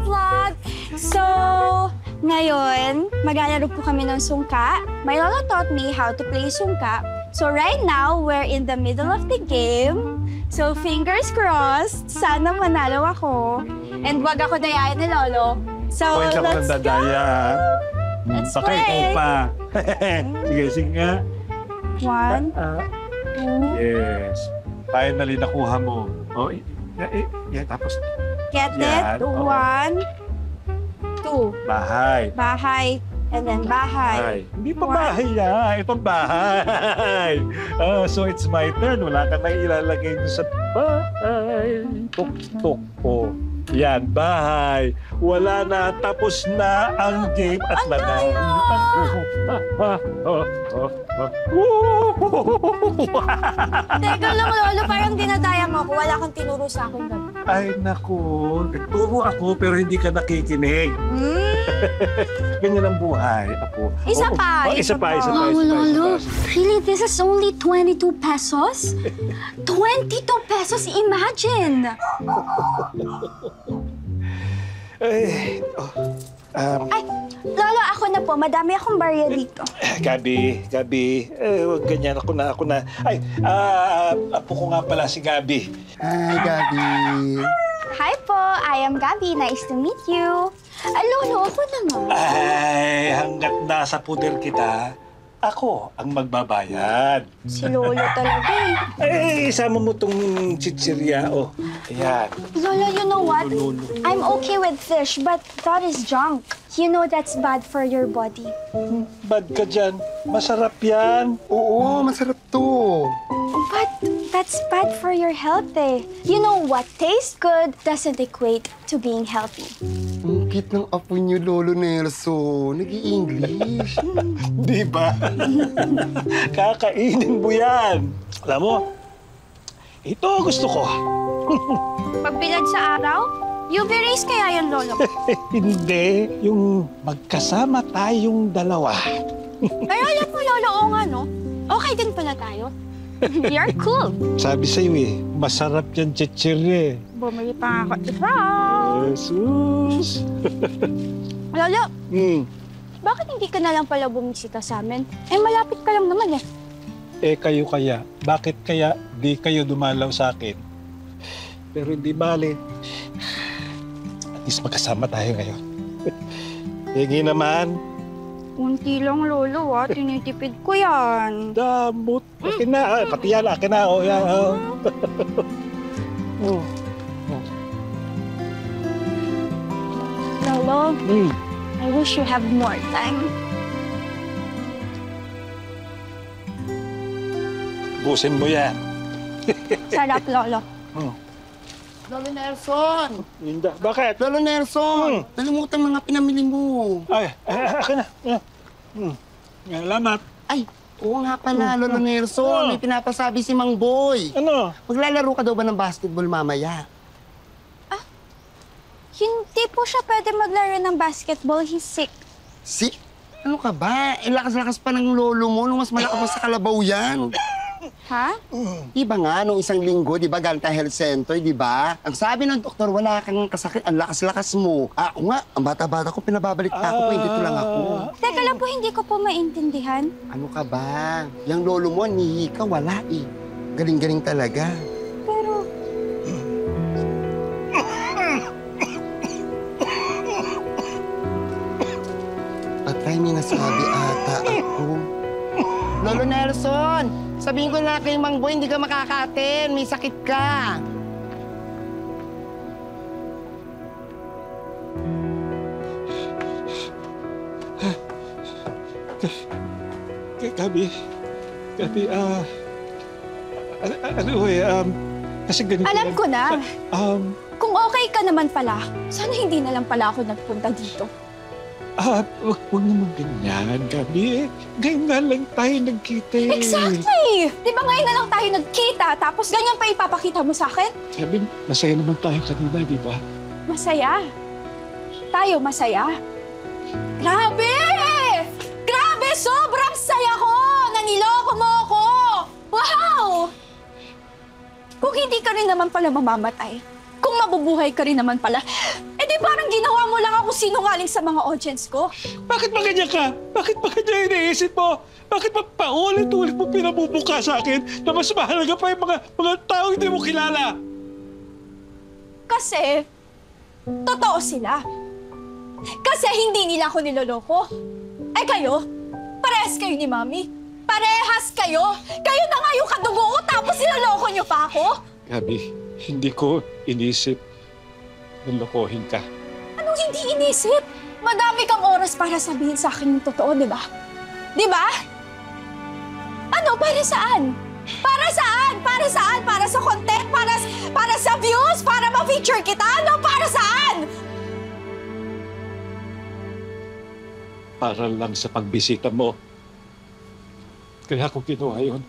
vlog! So, ngayon, maglalaro po kami ng sungka. My lolo taught me how to play sungka. So right now, we're in the middle of the game. So fingers crossed, sana manalo ako. And wag ako dayain ni lolo. So Point ako ng let's go! dadaya. Let's Sakay play! ko pa. Sige, sige nga. 1, 2, Yes. Finally, nakuha mo. Oh, tapos get Yan, it? oo. 1, 2. bahay. Bahay. And then bahay. Hindi pa bahay yan. Ito bahay. So it's my turn. Wala ka nang ilalagay doon sa bahay. Tuk-tuk po. Yan, bahay. Wala na. Tapos na ang game at nanalo. Teka lang, lolo, parang dinadaya mo ako. Wala kang tinuro sa akin gabi. Ay, naku. Nagturo ako pero hindi ka nakikinig. Ganyan ang buhay, ako. Isa pa, isa pa. Lolo, really? This is only 22 pesos? 22 pesos, imagine! Ay, Ay, Lolo, ako na po. Madami akong barya dito. Gabi, huwag ganyan. Ako na. Ay, apo ko nga pala si Gabi. Hi, Gabi. Hi po, I am Gabi. Nice to meet you. Lolo, ako naman. Ay, hanggat nasa puder kita, ako ang magbabayad. Si Lolo talaga eh. Ay, isama mo tong chichirya, oh. Ayan. Lolo, you know what? Lolo. I'm okay with fish, but that is junk. You know that's bad for your body. Bad ka dyan. Masarap yan. Oo, masarap to. But that's bad for your health eh. You know what tastes good doesn't equate to being healthy. Ang cute ng apo niyo, Lolo Nelson. Nag-i-English. Di ba? Kakainin mo yan. Alam mo, ito gusto ko. Pagbilad sa araw? UV rays kaya yan, Lolo. Hindi. Yung magkasama tayong dalawa. Pero alam mo, Lolo, oo nga, no? Okay din pala tayo. You're cool. Sabi sa'yo eh, masarap yan chichirya eh. Bumili pa ako. Isa! Jesus! Lolo, bakit hindi ka na lang pala bumisita sa amin? Eh, malapit ka lang naman eh. Eh, kayo kaya? Bakit kaya di kayo dumalaw sa akin? Pero hindi bale. At least magkasama tayo ngayon. Sige naman. Unti lang, Lolo, ah. Tinitipid ko yan. Damot. Akin na. Pati yan, akin na. Oh, yan. Oh. Oh. Lolo, I wish you have more time. Busin mo yan. Sarap, Lolo. Lolo Nelson! Linda, bakit? Lolo Nelson! Nalimutan mga pinamili mo. Ay, akin na. Salamat. Ay, oo nga pala, Lolo Nelson. May pinapasabi si Mang Boy. Ano? Maglalaro ka daw ba ng basketball mamaya? Hindi po siya pwede maglaro ng basketball. He's sick. Si? Ano ka ba? Eh, lakas-lakas pa ng lolo mo nung mas malakas pa sa kalabaw yan. Ha? Iba nga, nung isang linggo, di ba, galing tayo health center, di ba? Ang sabi ng doktor, wala kang kasakit, ang lakas-lakas mo. Ako nga, ang bata-bata ko, pinababalik pa ako, dito lang ako. Teka lang po, hindi ko po maintindihan. Ano ka ba? Yang lolo mo, nihi ka, wala eh. Galing-galing talaga. Pero, Patay, may nasabi ata ako. Lolo Nelson, sabihin ko na kay Mang Boy, hindi ka makakaten. May sakit ka. Gabi, kasi ganito alam lang. ko na. Um, Kung okay ka naman pala, sana hindi na lang pala ako nagpunta dito. Wag naman ganyan, Gabi. Ngayon nga lang tayo nagkita eh. Exactly! Di ba ngayon na lang tayo nagkita, tapos ganyan pa ipapakita mo sa akin? Sabi, masaya naman tayo kanina, di ba? Masaya. Tayo masaya. Grabe! Grabe! Sobrang saya ko! Naniloko mo ako! Wow! Kung hindi ka rin naman pala mamamatay, kung mabubuhay ka rin naman pala, edi parang ginawa mo lang ako sinungaling sa mga audience ko. Bakit ba ganyan ka? Bakit ba ganyan iniisip mo? Bakit ba paulit-ulit mo pinabubuka sa akin na mas mahalaga pa yung mga tao hindi mo kilala? Kasi, totoo sila. Kasi hindi nila ako niloloko. Eh kayo, parehas kayo ni Mami. Parehas kayo. Kayo na nga yung kadugo ko tapos niloloko niyo pa ako. Gabi, hindi ko inisip na lokohin ka. Anong hindi inisip? Madami kang oras para sabihin sa akin yung totoo, di ba? Di ba? Ano? Para saan? Para saan? Para saan? Para sa content? Para sa views? Para ma-feature kita? Ano? Para saan? Para lang sa pagbisita mo. Kaya ako ginawa yun.